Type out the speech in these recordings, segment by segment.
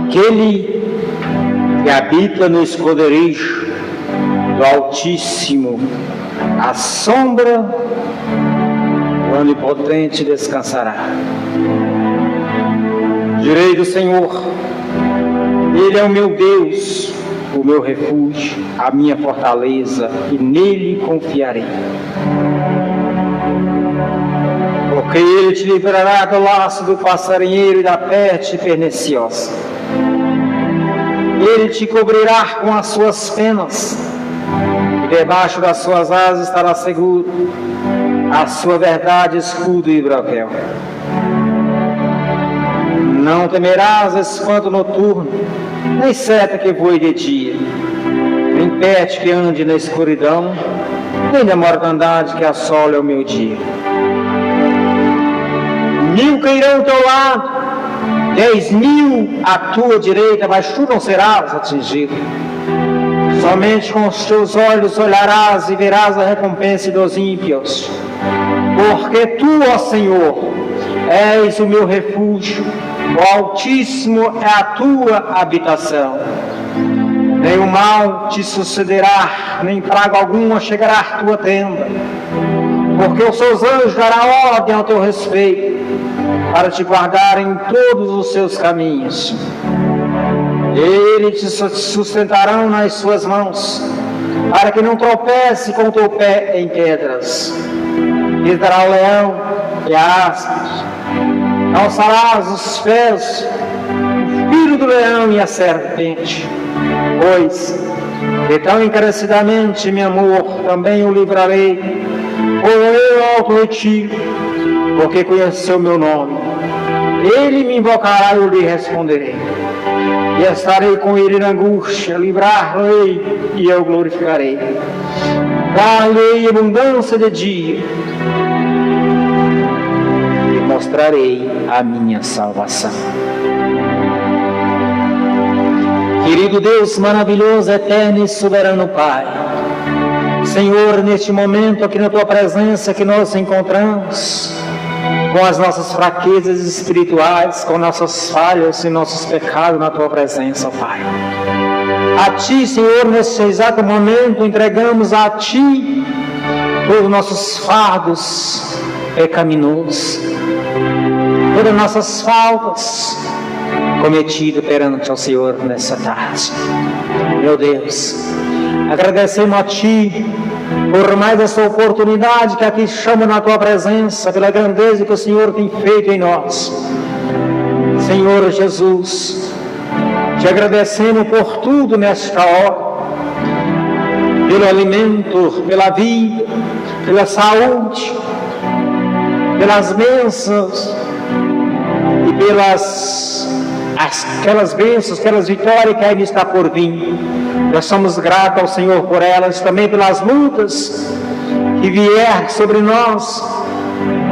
Aquele que habita no esconderijo do Altíssimo, a sombra do Onipotente descansará. Direi do Senhor, Ele é o meu Deus, o meu refúgio, a minha fortaleza, e nele confiarei. Porque Ele te livrará do laço do passarinheiro e da peste perniciosa. Ele te cobrirá com as suas penas, e debaixo das suas asas estará seguro. A sua verdade, escudo e broquel. Não temerás espanto noturno, nem seta que voe de dia, nem peste que ande na escuridão, nem da mortandade que assole ao meu dia. 1000 cairão ao teu lado, 10.000 à tua direita, mas tu não serás atingido. Somente com os teus olhos olharás e verás a recompensa dos ímpios. Porque tu, ó Senhor, és o meu refúgio, o Altíssimo é a tua habitação. Nem o mal te sucederá, nem praga alguma chegará à tua tenda. Porque os seus anjos darão ordem ao teu respeito, para te guardar em todos os seus caminhos. Eles te sustentarão nas suas mãos, para que não tropece com o teu pé em pedras. Lhe dará o leão e a áspide, calçarás os pés, o filho do leão e a serpente. Pois, de tão encarecidamente me amor, também o livrarei, porei alto retiro, porque conheceu meu nome. Ele me invocará e eu lhe responderei. E estarei com ele na angústia, livrar-lhe e eu glorificarei. Dar-lhe abundância de dia e mostrarei a minha salvação. Querido Deus maravilhoso, eterno e soberano Pai, Senhor, neste momento aqui na Tua presença que nós nos encontramos, com as nossas fraquezas espirituais, com nossas falhas e nossos pecados na Tua presença, Pai. A Ti, Senhor, nesse exato momento, entregamos a Ti todos os nossos fardos pecaminosos, todas as nossas faltas cometidas perante ao Senhor nessa tarde. Meu Deus, agradecemos a Ti por mais essa oportunidade que aqui chama na Tua presença, pela grandeza que o Senhor tem feito em nós. Senhor Jesus, Te agradecemos por tudo nesta hora, pelo alimento, pela vida, pela saúde, pelas bênçãos e pelas aquelas bênçãos, aquelas vitórias que ainda está por vir. Nós somos gratos ao Senhor por elas, também pelas lutas que vieram sobre nós.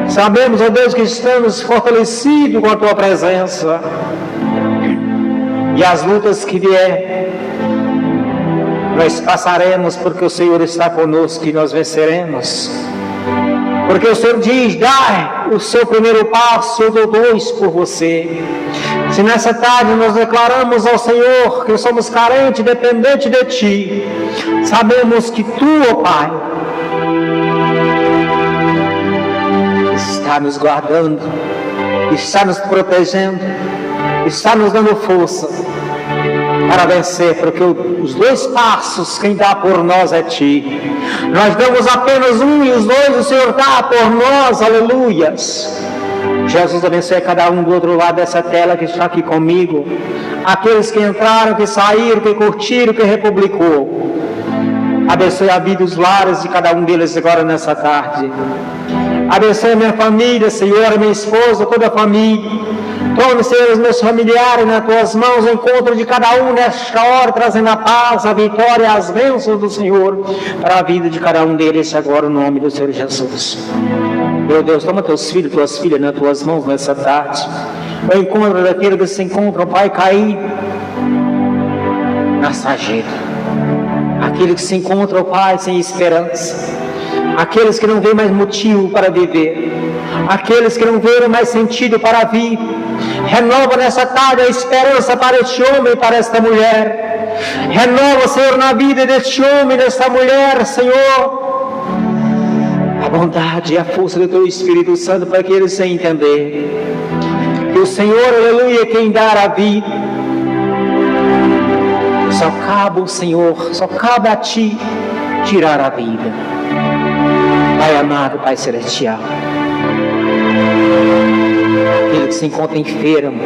Sabemos, ó Deus, que estamos fortalecidos com a Tua presença. E as lutas que vierem, nós passaremos, porque o Senhor está conosco e nós venceremos. Porque o Senhor diz: dai o seu primeiro passo, eu dou 2 por você. Se nessa tarde nós declaramos ao Senhor que somos carentes, dependentes de Ti, sabemos que Tu, ó Pai, está nos guardando, está nos protegendo, está nos dando força para vencer, porque os 2 passos quem dá por nós é Ti. Nós damos apenas um e os 2 o Senhor dá por nós, aleluias. Jesus abençoe cada um do outro lado dessa tela que está aqui comigo, aqueles que entraram, que saíram, que curtiram, que republicou. Abençoe a vida dos lares de cada um deles agora nessa tarde. Abençoe a minha família, Senhor, a minha esposa, toda a família. Tome, Senhor, os meus familiares nas Tuas mãos, o encontro de cada um nesta hora, trazendo a paz, a vitória e as bênçãos do Senhor para a vida de cada um deles agora, no nome do Senhor Jesus. Meu Deus, toma Teus filhos, Tuas filhas nas Tuas mãos nessa tarde. O encontro daquele que se encontra, Pai, caído na sarjeta. Aquele que se encontra, Pai, sem esperança. Aqueles que não vêem mais motivo para viver. Aqueles que não veem mais sentido para vir. Renova nessa tarde a esperança para este homem e para esta mulher. Renova, Senhor, na vida deste homem e desta mulher, Senhor, a bondade e a força do Teu Espírito Santo, para que eles se entender que o Senhor, aleluia, é quem dá a vida. Só cabe o Senhor, só cabe a Ti tirar a vida. Pai amado, Pai celestial, aquele que se encontra enfermo,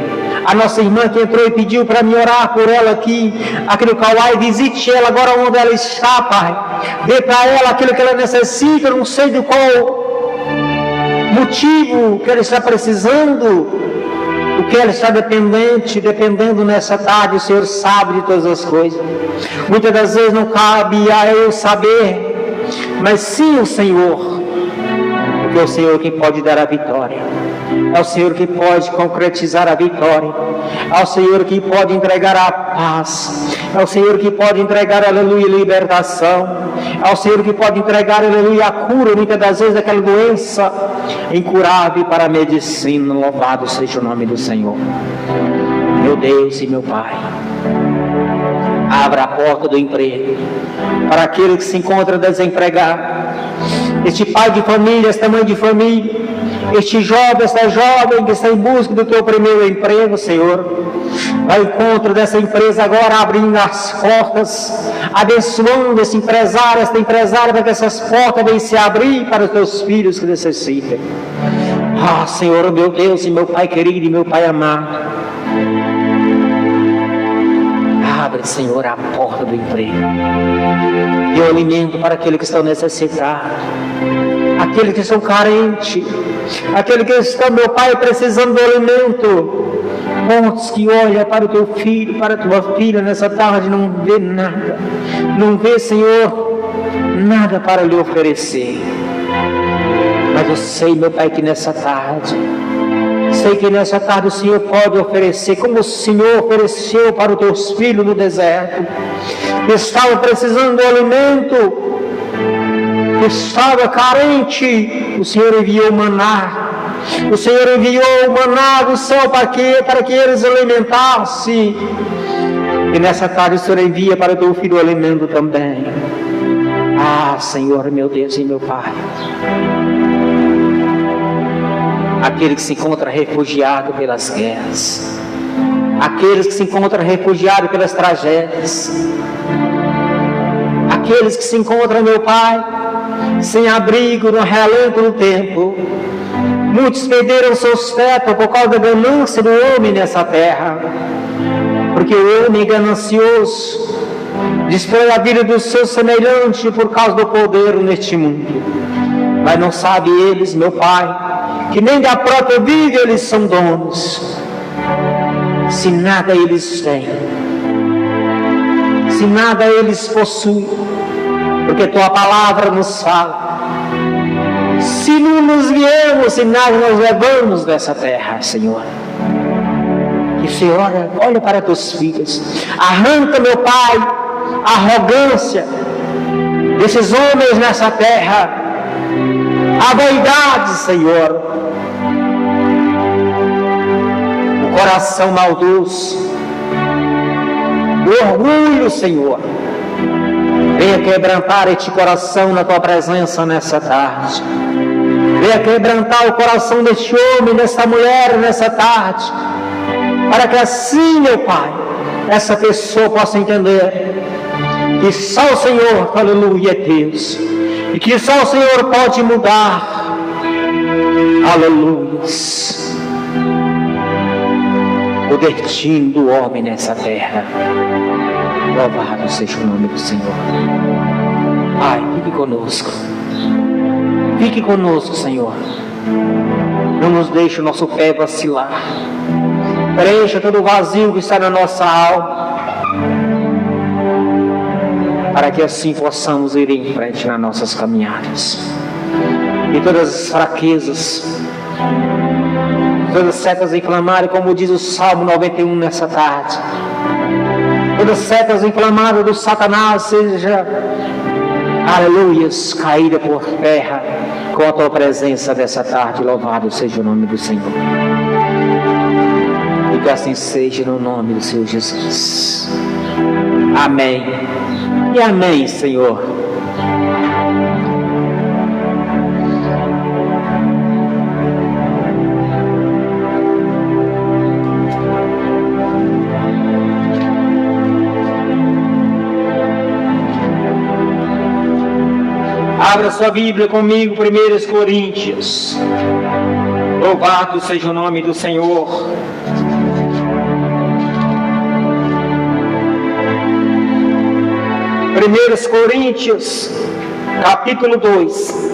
a nossa irmã que entrou e pediu para mim orar por ela aqui no Kauai, visite ela agora onde ela está, Pai. Dê para ela aquilo que ela necessita, não sei de qual motivo que ela está precisando, o que ela está dependendo nessa tarde. O Senhor sabe de todas as coisas. Muitas das vezes não cabe a eu saber, mas sim o Senhor, porque é o Senhor quem pode dar a vitória. É o Senhor que pode concretizar a vitória. É o Senhor que pode entregar a paz. É o Senhor que pode entregar, aleluia, libertação. É o Senhor que pode entregar, aleluia, a cura, muitas das vezes, daquela doença incurável para a medicina. Louvado seja o nome do Senhor. Meu Deus e meu Pai, abra a porta do emprego para aquele que se encontra desempregado. Este pai de família, esta mãe de família, este jovem, esta jovem que está em busca do teu primeiro emprego, Senhor, vai ao encontro dessa empresa agora, abrindo as portas, abençoando esse empresário, esta empresária, para que essas portas venham se abrir para os teus filhos que necessitem. Ah, Senhor, meu Deus e meu Pai querido e meu Pai amado, abre, Senhor, a porta do emprego. Dê o alimento para aquele que está necessitado, aquele que estão carentes, aquele que está, meu Pai, precisando do alimento. Muitos que olham para o teu filho, para a tua filha nessa tarde, não vê nada, não vê, Senhor, nada para lhe oferecer. Mas eu sei, meu Pai, que nessa tarde, sei que nessa tarde o Senhor pode oferecer, como o Senhor ofereceu para os teus filhos no deserto, que estavam precisando do alimento, que estava carente. O Senhor enviou maná, o Senhor enviou o maná do céu para que eles alimentassem. E nessa tarde o Senhor envia para o teu filho o alimento também. Ah, Senhor, meu Deus e meu Pai, aquele que se encontra refugiado pelas guerras, aqueles que se encontram refugiados pelas tragédias, aqueles que se encontram, meu Pai, sem abrigo no relento do tempo. Muitos perderam seus tetos por causa da ganância do homem nessa terra, porque o homem ganancioso destrói a vida dos seus semelhantes por causa do poder neste mundo. Mas não sabe eles, meu Pai, que nem da própria vida eles são donos. Se nada eles têm, se nada eles possuem, porque Tua palavra nos fala, se não nos viemos, se nada nós levamos dessa terra, Senhor. Que o Senhor olha para Teus filhos, arranca, meu Pai, a arrogância desses homens nessa terra, a vaidade, Senhor, o coração maldoso, o orgulho, Senhor. Venha quebrantar este coração na Tua presença nessa tarde. Venha quebrantar o coração deste homem, desta mulher nessa tarde, para que assim, meu Pai, essa pessoa possa entender que só o Senhor, aleluia, é Deus, e que só o Senhor pode mudar, aleluia, o destino do homem nessa terra. Louvado seja o nome do Senhor. Pai, fique conosco. Fique conosco, Senhor. Não nos deixe o nosso pé vacilar. Preencha todo o vazio que está na nossa alma, para que assim possamos ir em frente nas nossas caminhadas. E todas as fraquezas, todas as setas inflamadas, como diz o Salmo 91 nessa tarde, todas as setas inflamadas do Satanás seja, aleluias, caída por terra com a Tua presença dessa tarde. Louvado seja o nome do Senhor. Que assim seja no nome do Senhor Jesus. Amém. E amém, Senhor. Abra sua Bíblia comigo, 1 Coríntios. Louvado seja o nome do Senhor. Primeiros Coríntios, capítulo 2.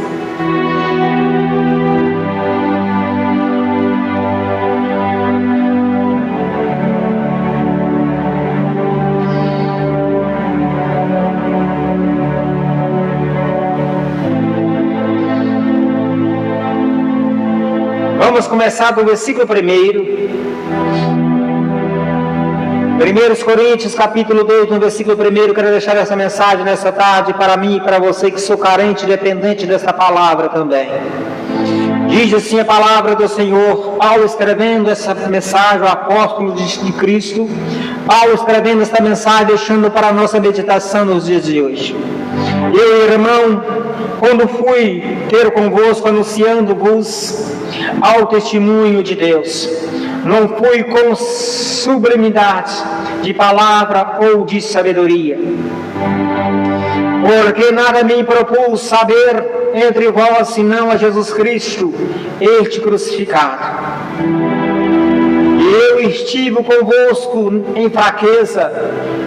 Vamos começar do versículo 1. 1 Coríntios, capítulo 2, no versículo 1, quero deixar essa mensagem nessa tarde para mim e para você que sou carente e dependente dessa palavra também. Diz assim a palavra do Senhor, Paulo escrevendo essa mensagem, o apóstolo de Cristo, Paulo escrevendo essa mensagem, deixando para a nossa meditação nos dias de hoje. Eu, irmão, quando fui ter convosco, anunciando-vos ao testemunho de Deus, não fui com sublimidade de palavra ou de sabedoria, porque nada me propus saber entre vós, senão a Jesus Cristo, este crucificado. E eu estive convosco em fraqueza,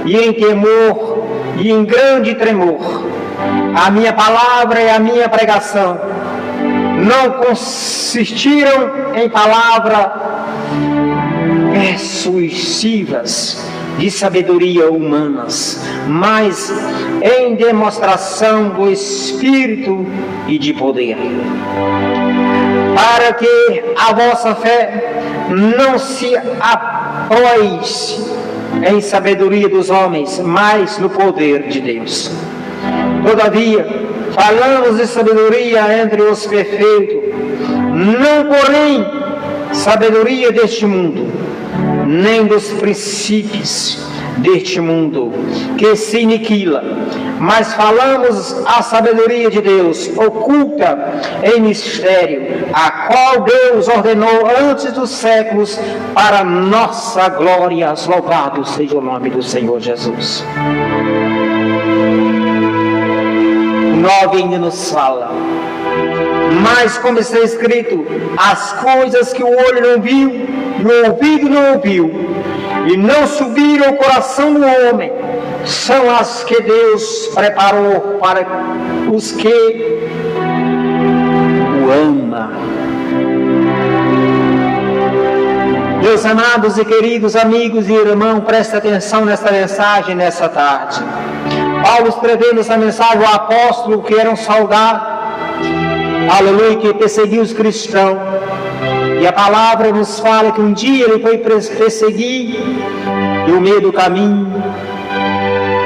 e em temor, e em grande tremor. A minha palavra e a minha pregação não consistiram em palavra persuasivas de sabedoria humanas, mas em demonstração do Espírito e de poder, para que a vossa fé não se apoie em sabedoria dos homens, mas no poder de Deus. Todavia, falamos de sabedoria entre os perfeitos, não porém sabedoria deste mundo, nem dos princípios deste mundo, que se aniquila, mas falamos a sabedoria de Deus, oculta em mistério, a qual Deus ordenou antes dos séculos para nossa glória. Louvado seja o nome do Senhor Jesus. 9 ainda nos fala, mas como está escrito, as coisas que o olho não viu, e o ouvido não ouviu, e não subiram ao coração do homem, são as que Deus preparou para os que o amam. Meus amados e queridos amigos e irmãos, preste atenção nesta mensagem nessa tarde. Paulo escrevendo essa mensagem, o apóstolo que era um soldado, aleluia, que perseguiu os cristãos. E a palavra nos fala que um dia ele foi perseguir, e no meio do caminho,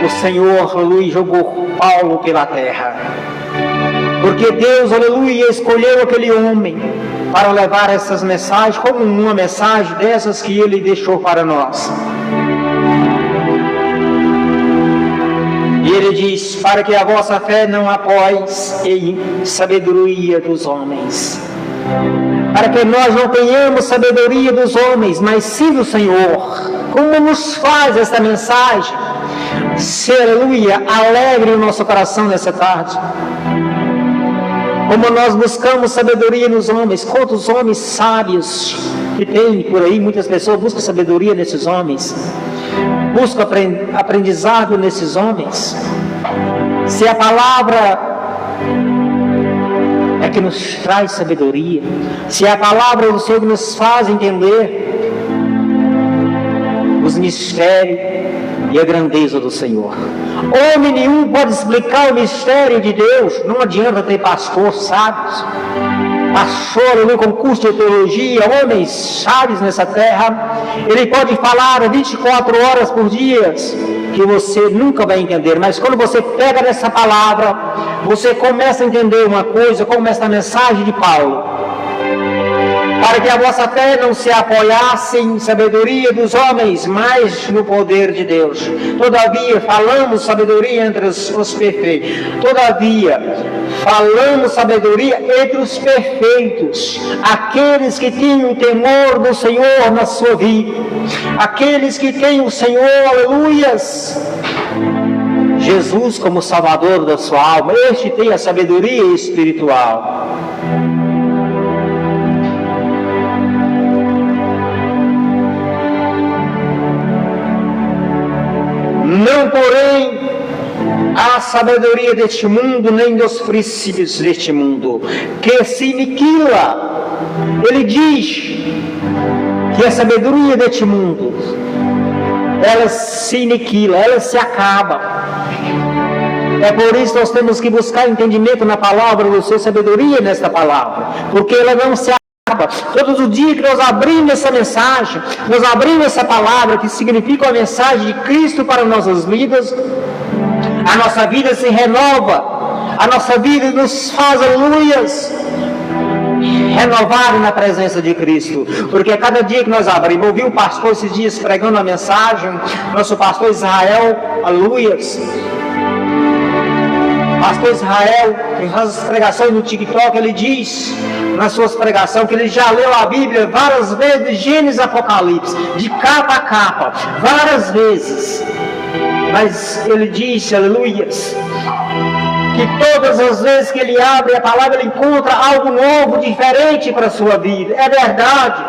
o Senhor, aleluia, jogou Paulo pela terra. Porque Deus, aleluia, escolheu aquele homem para levar essas mensagens, como uma mensagem dessas que ele deixou para nós. E ele diz, para que a vossa fé não apoie em sabedoria dos homens. Para que nós não tenhamos sabedoria dos homens, mas sim do Senhor. Como nos faz esta mensagem ser, aleluia, alegre o nosso coração nessa tarde. Como nós buscamos sabedoria nos homens. Quantos homens sábios que tem por aí, muitas pessoas buscam sabedoria nesses homens. Busca aprendizado nesses homens. Se a palavra é que nos traz sabedoria, se a palavra do Senhor nos faz entender os mistérios e a grandeza do Senhor. Homem nenhum pode explicar o mistério de Deus. Não adianta ter pastor sábios, pastor com curso de teologia, homens sábios nessa terra. Ele pode falar 24 horas por dia, que você nunca vai entender. Mas quando você pega nessa palavra, você começa a entender uma coisa, como esta mensagem de Paulo. para que a vossa fé não se apoiasse em sabedoria dos homens, mas no poder de Deus. Todavia, falamos sabedoria entre os perfeitos. Todavia, falamos sabedoria entre os perfeitos, aqueles que têm o temor do Senhor na sua vida, aqueles que têm o Senhor, aleluias, Jesus como Salvador da sua alma. Este tem a sabedoria espiritual. Não, porém, a sabedoria deste mundo, nem dos princípios deste mundo, que se aniquila. Ele diz que a sabedoria deste mundo, ela se aniquila, ela se acaba. É por isso que nós temos que buscar entendimento na palavra do Senhor, sabedoria nesta palavra, porque ela não se acaba. Todos os dias que nós abrimos essa mensagem, nós abrimos essa palavra que significa a mensagem de Cristo para nossas vidas, a nossa vida se renova, a nossa vida nos faz, aleluias, renovar na presença de Cristo, porque a cada dia que nós abrimos, ouvi o pastor esses dias pregando a mensagem, nosso pastor Israel, aleluias, pastor Israel, em suas pregações no TikTok, ele diz nas suas pregações que ele já leu a Bíblia várias vezes, de Gênesis a Apocalipse, de capa a capa, várias vezes, mas ele disse, aleluias, que todas as vezes que ele abre a palavra, ele encontra algo novo, diferente para a sua vida. É verdade.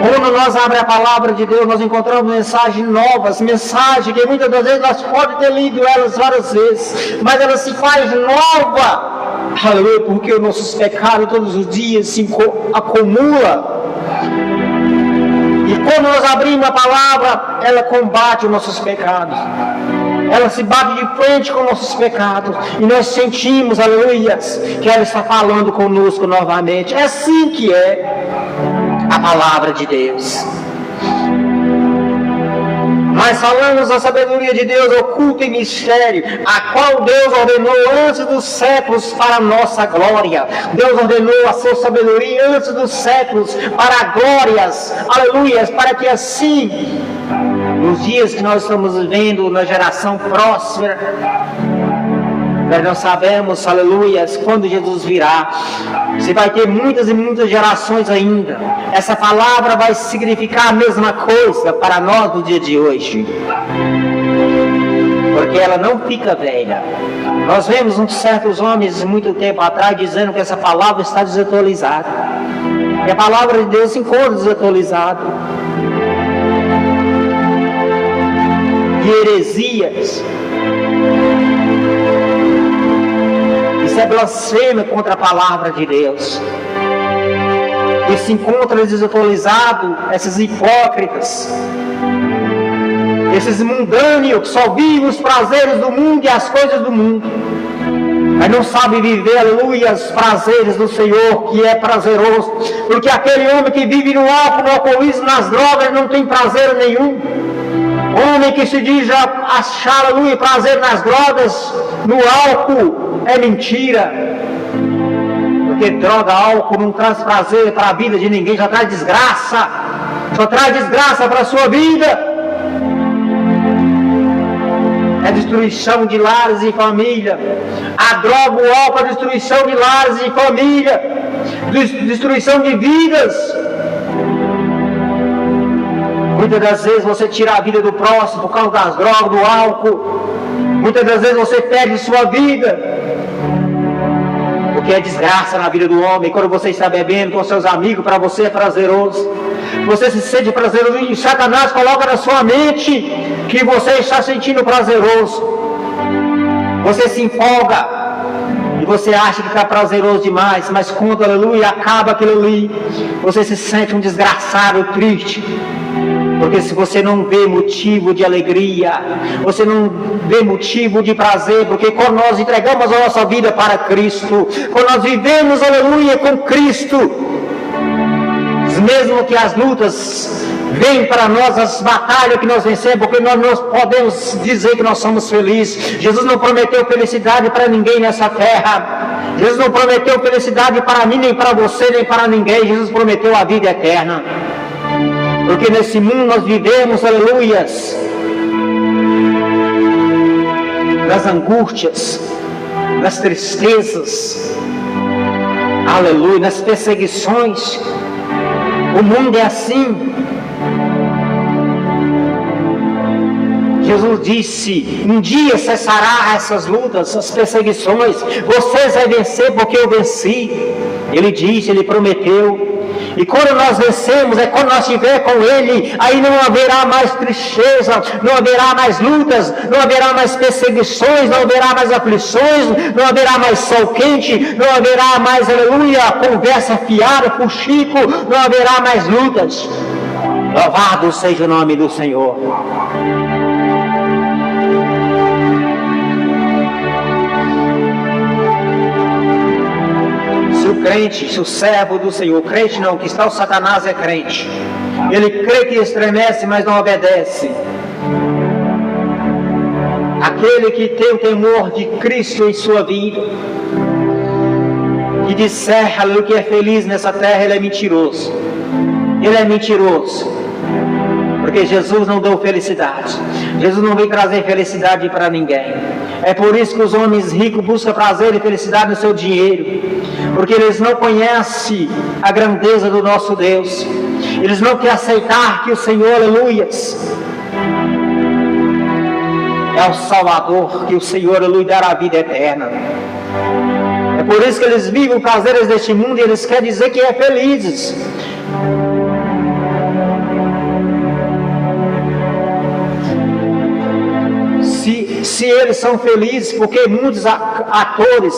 Quando nós abrimos a palavra de Deus, nós encontramos mensagens novas, mensagens que muitas das vezes nós podemos ter lido elas várias vezes, mas ela se faz nova, aleluia, porque os nossos pecados todos os dias se acumulam. E quando nós abrimos a palavra, ela combate os nossos pecados. Ela se bate de frente com nossos pecados. E nós sentimos, aleluia, que ela está falando conosco novamente. É assim que é a palavra de Deus. Nós falamos da sabedoria de Deus oculta em mistério, a qual Deus ordenou antes dos séculos para a nossa glória. Deus ordenou a sua sabedoria antes dos séculos para glórias, aleluias, para que assim, nos dias que nós estamos vivendo, na geração próxima, nós não sabemos, aleluias, quando Jesus virá. Você vai ter muitas e muitas gerações ainda. Essa palavra vai significar a mesma coisa para nós no dia de hoje, porque ela não fica velha. Nós vemos uns certos homens muito tempo atrás dizendo que essa palavra está desatualizada, e a palavra de Deus se encontra desatualizada. De heresias, isso é blasfêmia contra a palavra de Deus. E se encontra desatualizado, esses hipócritas, esses mundâneos que só vivem os prazeres do mundo e as coisas do mundo, mas não sabem viver, aleluia, os prazeres do Senhor, que é prazeroso. Porque aquele homem que vive no álcool, no alcoolismo, nas drogas, não tem prazer nenhum. Homem que se diz achar, aleluia, prazer nas drogas, no álcool, é mentira. Porque droga, álcool não traz prazer para a vida de ninguém, só traz desgraça. Só traz desgraça para a sua vida. É destruição de lares e família. A droga, o álcool, é destruição de lares e família. Destruição de vidas. Muitas das vezes você tira a vida do próximo por causa das drogas, do álcool. Muitas das vezes você perde sua vida, porque é desgraça na vida do homem. Quando você está bebendo com seus amigos, para você é prazeroso. Você se sente prazeroso e Satanás coloca na sua mente que você está sentindo prazeroso. Você se empolga e você acha que está prazeroso demais, mas quando, aleluia, acaba aquilo ali, você se sente um desgraçado, triste. Porque se você não vê motivo de alegria, você não vê motivo de prazer, porque quando nós entregamos a nossa vida para Cristo, quando nós vivemos, aleluia, com Cristo, mesmo que as lutas venham para nós, as batalhas que nós vencemos, porque nós não podemos dizer que nós somos felizes. Jesus não prometeu felicidade para ninguém nessa terra. Jesus não prometeu felicidade para mim, nem para você, nem para ninguém. Jesus prometeu a vida eterna. Porque nesse mundo nós vivemos, aleluias, nas angústias, nas tristezas, aleluia, nas perseguições. O mundo é assim. Jesus disse: um dia cessará essas lutas, essas perseguições, vocês vão vencer porque eu venci. Ele disse, ele prometeu. E quando nós vencemos, é quando nós estivermos com Ele, aí não haverá mais tristeza, não haverá mais lutas, não haverá mais perseguições, não haverá mais aflições, não haverá mais sol quente, não haverá mais, aleluia, conversa fiada, fuxico, não haverá mais lutas. Louvado seja o nome do Senhor. Se o crente, se o servo do Senhor, crente não, que está o Satanás é crente, ele crê que estremece, mas não obedece. Aquele que tem o temor de Cristo em sua vida, e disser, aleluia, que é feliz nessa terra, ele é mentiroso. Ele é mentiroso. Porque Jesus não deu felicidade. Jesus não veio trazer felicidade para ninguém. É por isso que os homens ricos buscam prazer e felicidade no seu dinheiro. Porque eles não conhecem a grandeza do nosso Deus. Eles não querem aceitar que o Senhor, aleluias, é o Salvador, que o Senhor, aleluia, dará a vida eterna. É por isso que eles vivem prazeres deste mundo e eles querem dizer que é felizes. Se eles são felizes, porque muitos atores,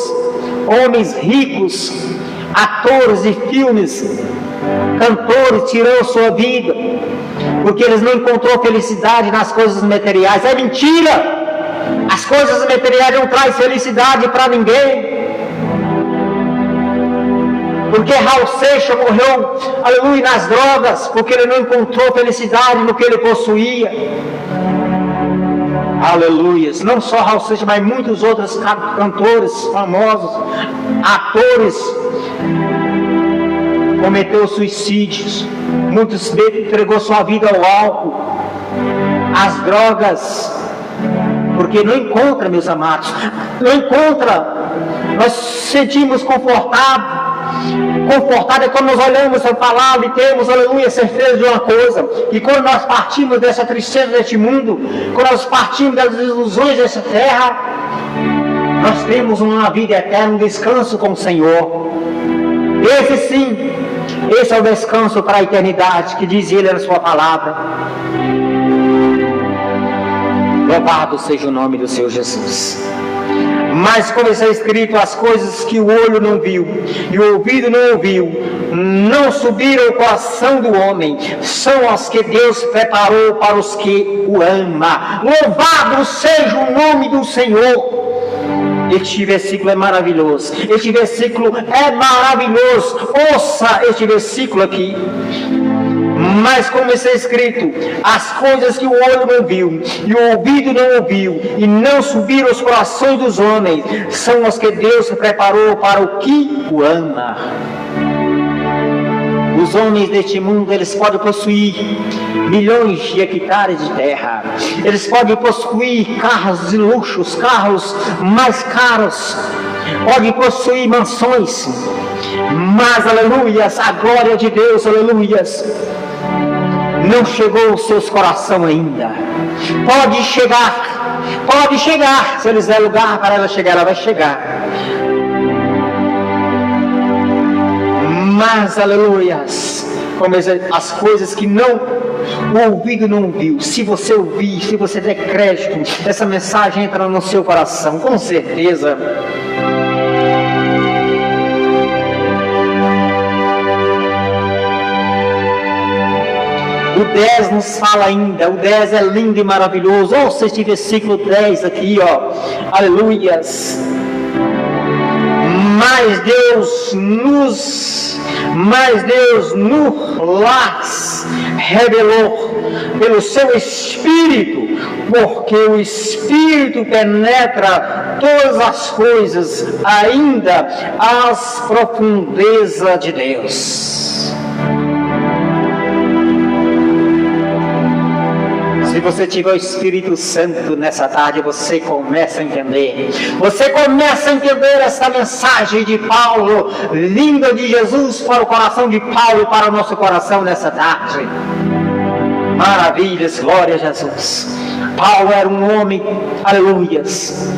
homens ricos, atores de filmes, cantores, tirou sua vida, porque eles não encontrou felicidade nas coisas materiais. É mentira! As coisas materiais não trazem felicidade para ninguém. Porque Raul Seixas morreu, aleluia, nas drogas, porque ele não encontrou felicidade no que ele possuía. Aleluias, não só Raul Seixas, mas muitos outros cantores famosos, atores, cometeu suicídios. Muitos entregou sua vida ao álcool, às drogas, porque não encontra, meus amados, não encontra. Nós sentimos confortável é quando nós olhamos a palavra e temos, aleluia, certeza de uma coisa, que quando nós partimos dessa tristeza deste mundo, quando nós partimos das ilusões dessa terra, nós temos uma vida eterna, um descanso com o Senhor. Esse sim, esse é o descanso para a eternidade, que diz Ele na sua palavra. Louvado seja o nome do Senhor Jesus. Mas como está escrito, as coisas que o olho não viu e o ouvido não ouviu, não subiram ao coração do homem, são as que Deus preparou para os que o amam. Louvado seja o nome do Senhor. Este versículo é maravilhoso. Este versículo é maravilhoso. Ouça este versículo aqui. Mas como está escrito, as coisas que o olho não viu e o ouvido não ouviu e não subiram aos corações dos homens, são as que Deus preparou para o que o ama. Os homens deste mundo, eles podem possuir milhões de hectares de terra, eles podem possuir carros de luxo, carros mais caros, podem possuir mansões, mas, aleluias, a glória de Deus, aleluias, não chegou aos seus corações ainda. Pode chegar, se eles der lugar para ela chegar, ela vai chegar. Mas, aleluias, como as coisas que não, o ouvido não ouviu, se você ouvir, se você der crédito, essa mensagem entra no seu coração, com certeza. O 10 nos fala ainda, o 10 é lindo e maravilhoso. Ouça este versículo 10 aqui, ó. Aleluias. Mas Deus nos revelou pelo seu Espírito, porque o Espírito penetra todas as coisas, ainda as profundezas de Deus. Se você tiver o Espírito Santo nessa tarde, você começa a entender. Você começa a entender essa mensagem de Paulo, vinda de Jesus para o coração de Paulo e para o nosso coração nessa tarde. Maravilhas, glória a Jesus. Paulo era um homem, aleluias,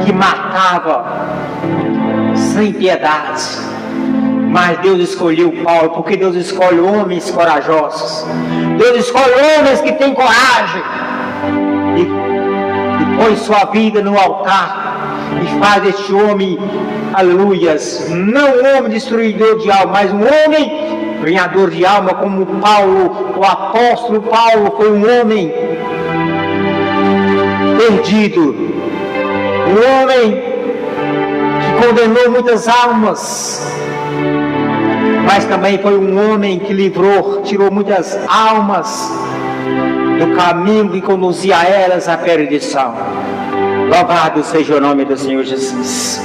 que matava sem piedade. Mas Deus escolheu Paulo, porque Deus escolhe homens corajosos. Deus escolhe homens que têm coragem e põe sua vida no altar e faz este homem, aleluias, não um homem destruidor de alma, mas um homem ganhador de alma, como Paulo, o apóstolo Paulo foi um homem perdido, um homem que condenou muitas almas, mas também foi um homem que tirou muitas almas do caminho que conduzia elas à perdição. Louvado seja o nome do Senhor Jesus.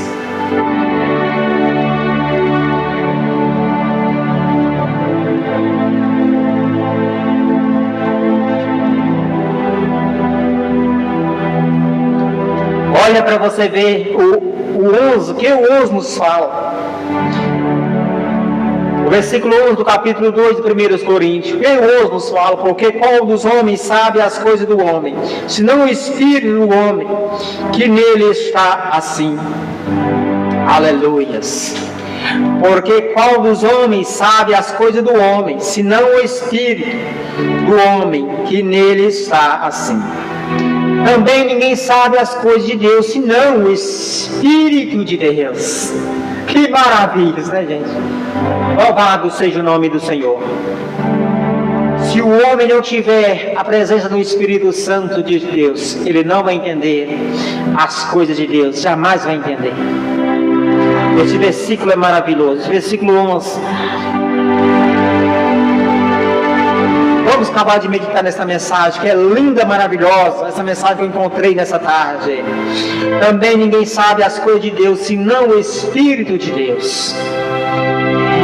Olha para você ver o uso, que o uso nos fala. O versículo 11 do capítulo 2 de 1 Coríntios. Quem hoje nos fala? Porque qual dos homens sabe as coisas do homem, senão o Espírito do homem, que nele está assim. Aleluias. Porque qual dos homens sabe as coisas do homem, senão o Espírito do homem, que nele está assim. Também ninguém sabe as coisas de Deus, senão o Espírito de Deus. Que maravilhas, né, gente? Louvado seja o nome do Senhor. Se o homem não tiver a presença do Espírito Santo de Deus, ele não vai entender as coisas de Deus, jamais vai entender. Esse versículo é maravilhoso, esse versículo 11. Vamos acabar de meditar nessa mensagem, que é linda, maravilhosa, essa mensagem que eu encontrei nessa tarde. Também ninguém sabe as coisas de Deus, senão o Espírito de Deus.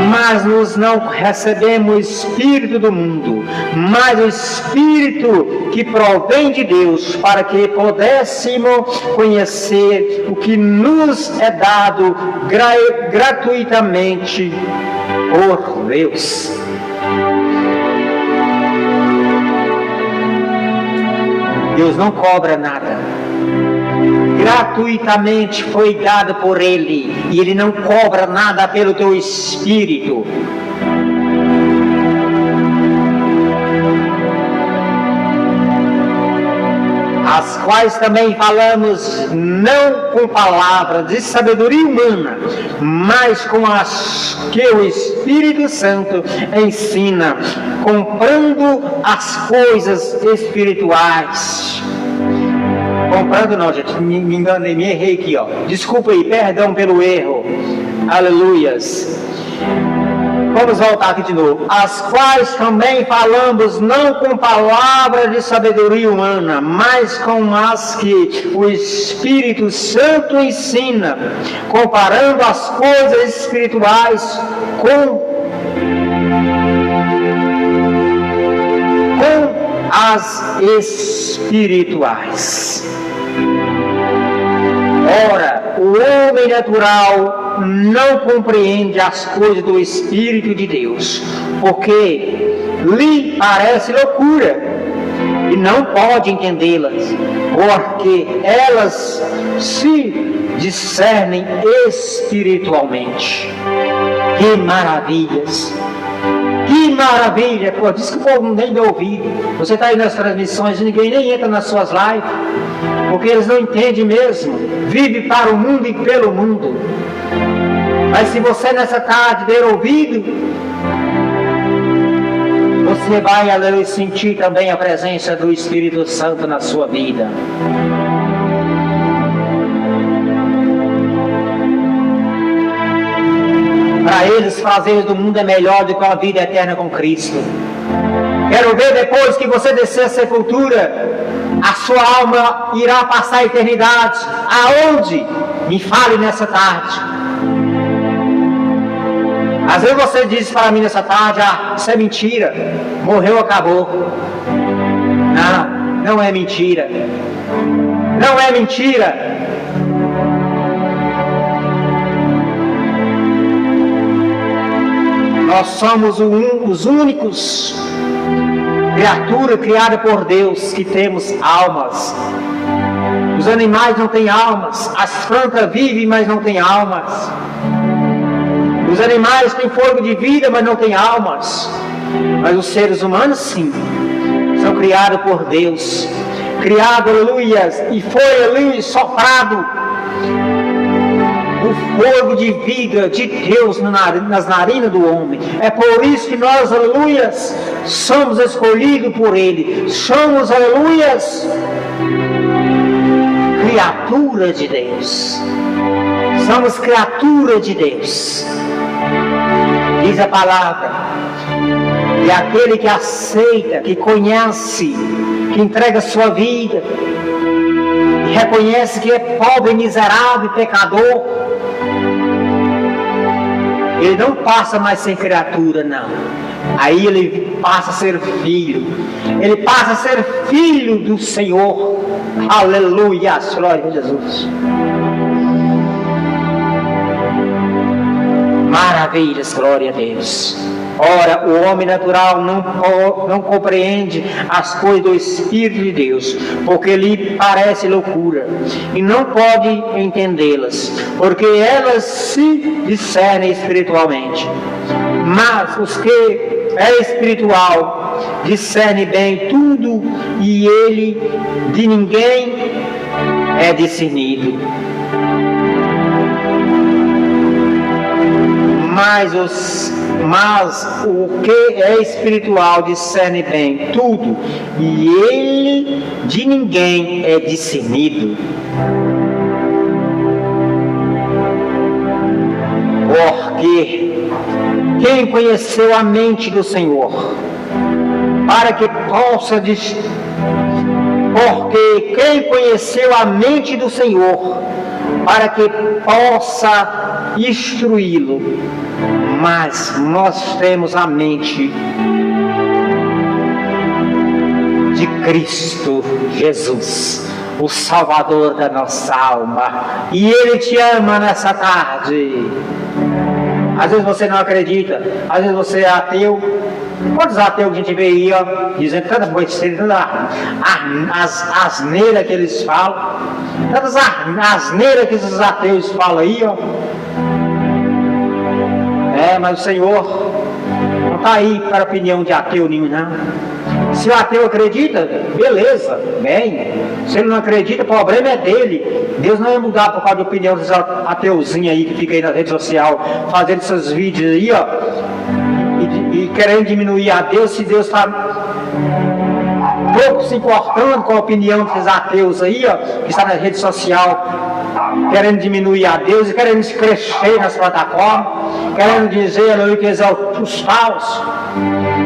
Mas nós não recebemos o Espírito do mundo, mas o Espírito que provém de Deus, para que pudéssemos conhecer o que nos é dado gratuitamente por Deus. Deus não cobra nada. Gratuitamente foi dado por Ele. E Ele não cobra nada pelo teu espírito. As quais também falamos não com palavras de sabedoria humana, mas com as que o Espírito Santo ensina, comprando as coisas espirituais. Comprando não, gente, me enganei, me errei aqui, ó. Desculpa aí, perdão pelo erro. Aleluias. Vamos voltar aqui de novo. As quais também falamos não com palavras de sabedoria humana, mas com as que o Espírito Santo ensina, comparando as coisas espirituais com as espirituais. Ora, o homem natural não compreende as coisas do Espírito de Deus, porque lhe parece loucura, e não pode entendê-las, porque elas se discernem espiritualmente. Que maravilhas! Que maravilha! Pô, diz que o povo nem deu ouvido. Você está aí nas transmissões e ninguém nem entra nas suas lives, porque eles não entendem mesmo. Vive para o mundo e pelo mundo. Mas se você nessa tarde der ouvido, você vai sentir também a presença do Espírito Santo na sua vida. Para eles, os prazeres do mundo é melhor do que a vida eterna com Cristo. Quero ver depois que você descer a sepultura, a sua alma irá passar a eternidade. Aonde? Me fale nessa tarde. Às vezes você diz para mim nessa tarde: ah, isso é mentira, morreu, acabou. Não é mentira. Não é mentira. Nós somos os únicos criatura criada por Deus que temos almas. Os animais não têm almas, as plantas vivem, mas não têm almas. Os animais têm fôlego de vida, mas não têm almas. Mas os seres humanos sim, são criados por Deus, criado, aleluias, e foi ali soprado o fogo de vida de Deus nas narinas do homem. É por isso que nós, aleluias, somos escolhidos por Ele. Somos, aleluias, criatura de Deus. Somos criatura de Deus. Diz a palavra. E aquele que aceita, que conhece, que entrega a sua vida, e reconhece que é pobre, miserável e pecador, ele não passa mais a ser criatura, não. Aí ele passa a ser filho. Ele passa a ser filho do Senhor. Aleluia, glória a Jesus. Maravilhas, glória a Deus. Ora, o homem natural não compreende as coisas do Espírito de Deus, porque lhe parece loucura, e não pode entendê-las, porque elas se discernem espiritualmente. Mas os que é espiritual discerne bem tudo, e ele de ninguém é discernido. Mas o que é espiritual discerne bem tudo, e ele de ninguém é discernido. Porque quem conheceu a mente do Senhor, para que possa porque quem conheceu a mente do Senhor, para que possa instruí-lo. Mas nós temos a mente de Cristo Jesus, o Salvador da nossa alma, e Ele te ama nessa tarde. Às vezes você não acredita, às vezes você é ateu. Quantos ateus que a gente vê aí, ó, dizendo tanta besteira, tanta asneira que eles falam, tantas asneiras que esses ateus falam aí, ó. Mas o Senhor não está aí para opinião de ateu nenhum, não. Se o ateu acredita, beleza, bem. Se ele não acredita, o problema é dele. Deus não vai mudar por causa da opinião dos ateuzinhos aí que fica aí na rede social, fazendo esses vídeos aí, ó, e querendo diminuir a Deus, se Deus está pouco se importando com a opinião desses ateus aí, ó, que está na rede social, querendo diminuir a Deus e querendo se crescer nas plataformas, querendo dizer aleluia, que eles são os falsos,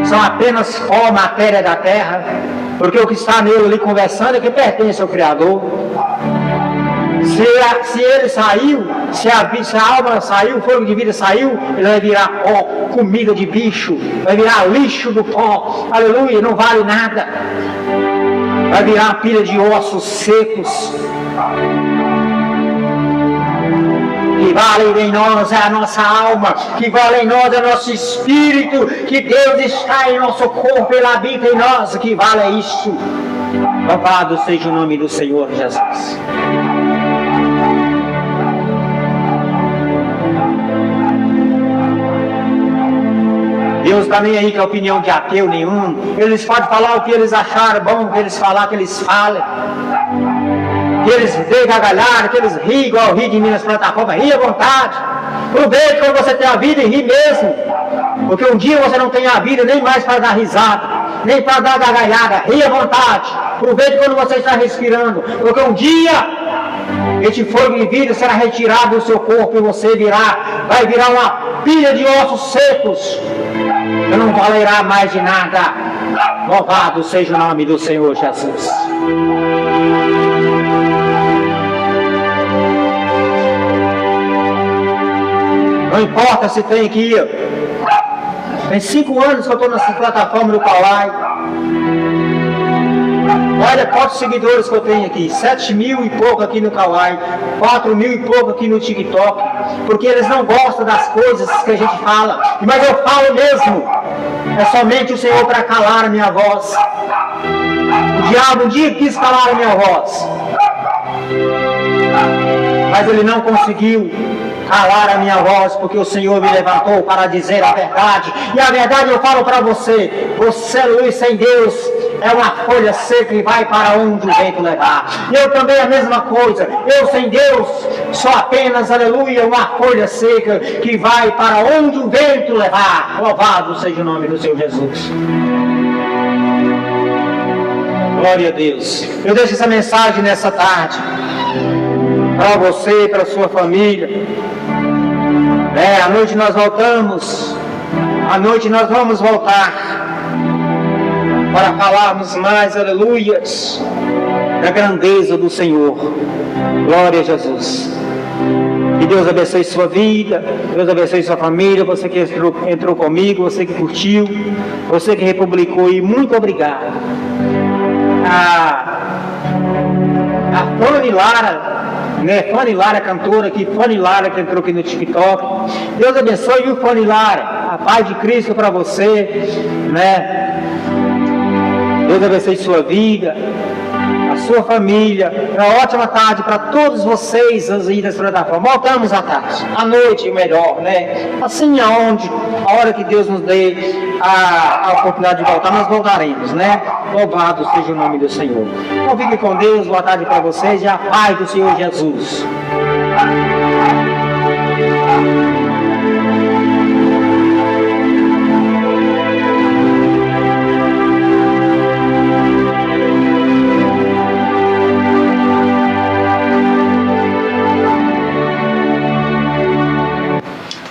são apenas pó, matéria da terra, porque o que está nele ali conversando é que pertence ao Criador. Se ele saiu, se a alma saiu, o fogo de vida saiu, ele vai virar pó, comida de bicho, vai virar lixo do pó, aleluia, não vale nada, vai virar uma pilha de ossos secos. Que vale em nós é a nossa alma, que vale em nós é o nosso espírito, que Deus está em nosso corpo, Ele habita em nós, que vale é isso. Louvado seja o nome do Senhor Jesus. Deus está nem aí com a opinião de ateu nenhum. Eles podem falar o que eles acharam bom, que eles falar, que eles falem. Que eles dêem gargalhada, que eles riem igual ri de mim nas plataformas, ri à vontade. Aproveite quando você tem a vida e ri mesmo. Porque um dia você não tem a vida nem mais para dar risada, nem para dar gargalhada, ri à vontade. Aproveite quando você está respirando, porque um dia este fogo de vida será retirado do seu corpo e você vai virar uma pilha de ossos secos, que não valerá mais de nada. Louvado seja o nome do Senhor Jesus. Não importa se tem aqui, tem 5 anos que eu estou nessa plataforma do Kauai. Olha quantos seguidores que eu tenho aqui, 7.000 e pouco aqui no Kauai, 4.000 e pouco aqui no TikTok, porque eles não gostam das coisas que a gente fala, mas eu falo mesmo. É somente o Senhor para calar a minha voz. O diabo um dia quis calar a minha voz, mas ele não conseguiu calar a minha voz, porque o Senhor me levantou para dizer a verdade. E a verdade eu falo para você: você, Luiz, sem Deus é uma folha seca e vai para onde o vento levar. E eu também a mesma coisa. Eu sem Deus sou apenas, aleluia, uma folha seca que vai para onde o vento levar. Louvado seja o nome do Senhor Jesus. Glória a Deus. Eu deixo essa mensagem nessa tarde para você, para a sua família. À noite nós voltamos. À noite nós vamos voltar para falarmos mais, aleluias, da grandeza do Senhor. Glória a Jesus. Que Deus abençoe sua vida, Deus abençoe sua família, você que entrou comigo, você que curtiu, você que republicou, e muito obrigado. A Fanny Lara, né? Fanny Lara, cantora aqui, Fanny Lara, que entrou aqui no TikTok. Deus abençoe, viu, Fanny Lara? A paz de Cristo para você, né? Deus abençoe sua vida, a sua família. Uma ótima tarde para todos vocês aí dessa plataforma. Voltamos à tarde, à noite melhor, né? Assim a hora que Deus nos dê a oportunidade de voltar, nós voltaremos, né? Louvado seja o nome do Senhor. Então fique com Deus, boa tarde para vocês e a paz do Senhor Jesus.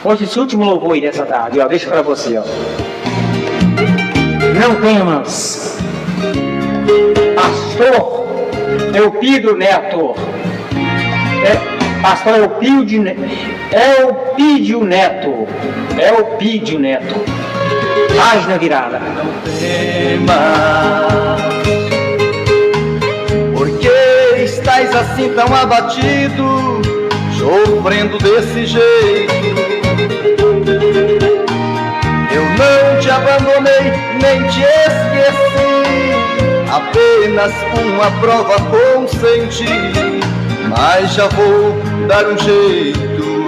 Hoje esse último louvor aí dessa tarde, ó, deixa para você, ó. Não temas, pastor Eupídio Neto. Pastor Eupídio Neto. Eupídio Neto. Página virada. Não temas, porque estás assim tão abatido, sofrendo desse jeito. Eu não te abandonei, nem te esqueci, apenas uma prova consenti, mas já vou dar um jeito.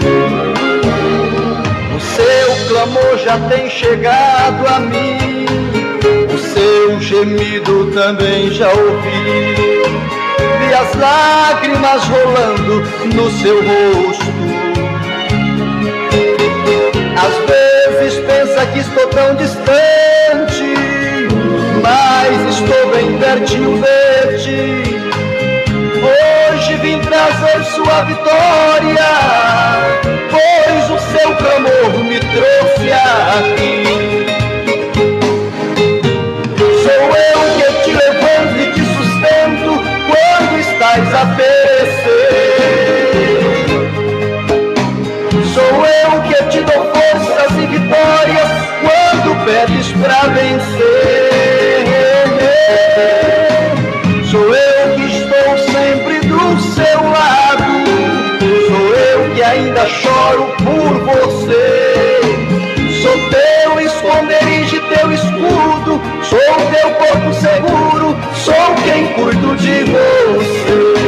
O seu clamor já tem chegado a mim, o seu gemido também já ouvi, vi as lágrimas rolando no seu rosto. Às vezes pensa que estou tão distante, mas estou bem pertinho de ti. Hoje vim trazer sua vitória, pois o seu clamor me trouxe aqui. Sou eu que te levanto e te sustento quando estás a perecer. Sou eu que te dou forças e vitórias quando pedes pra vencer. Sou eu que estou sempre do seu lado, sou eu que ainda choro por você. Sou teu esconderijo, teu escudo, sou teu porto seguro, sou quem cuido de você.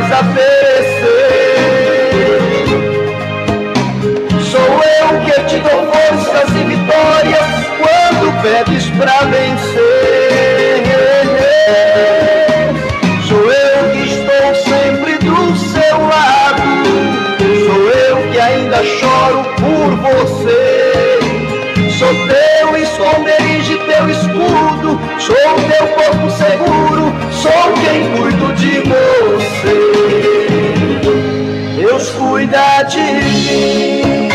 A perecer. Sou eu que te dou forças e vitórias quando pedes pra vencer. Sou teu porto seguro, sou quem cuido de você. Deus cuida de mim,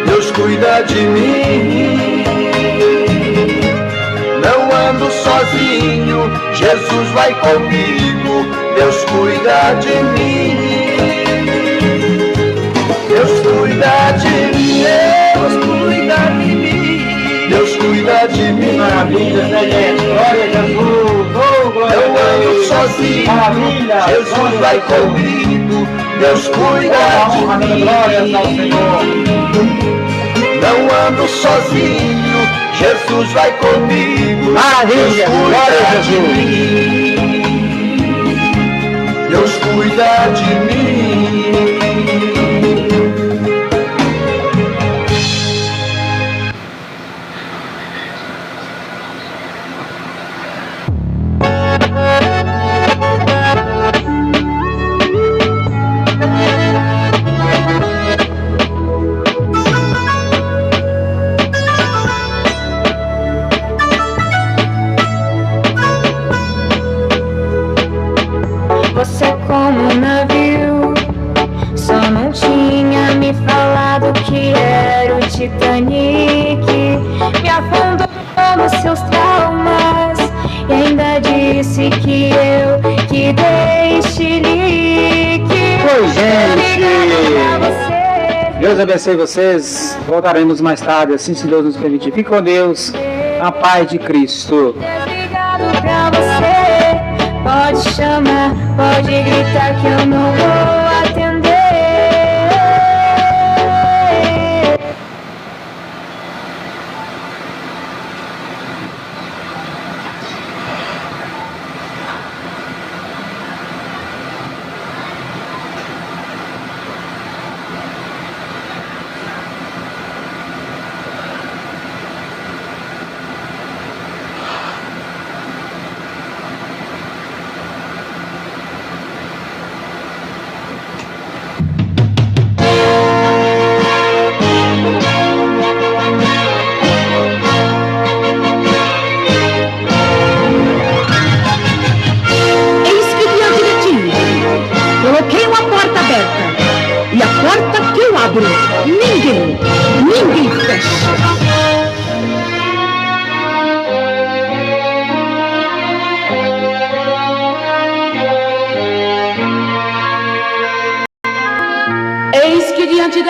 Deus cuida de mim. Não ando sozinho, Jesus vai comigo. Deus cuida de mim, Deus cuida de mim, Deus cuida de mim. Deus cuida de mim. Maravilha, né, glória a Jesus. Oh, glória eu a Deus. ando sozinho, Maravilha, Jesus glória vai a Deus. comigo. Deus cuida de mim. Glórias ao Senhor. Não ando sozinho, Jesus vai comigo. Maravilha, Deus glória a cuida de Jesus. mim. Deus cuida de mim. Você como um navio, só não tinha me falado que era o Titanic. Me afundou nos seus traumas e ainda disse que eu que dei chilique. Oi, gente. Obrigada pra você. Deus abençoe vocês. Voltaremos mais tarde, assim se Deus nos permitir. Fique com Deus. A paz de Cristo. Desligado pra você. Pode chamar, pode gritar que eu não vou atender. Eis que diante de ti coloquei uma porta aberta, e a porta que eu abro, ninguém fecha.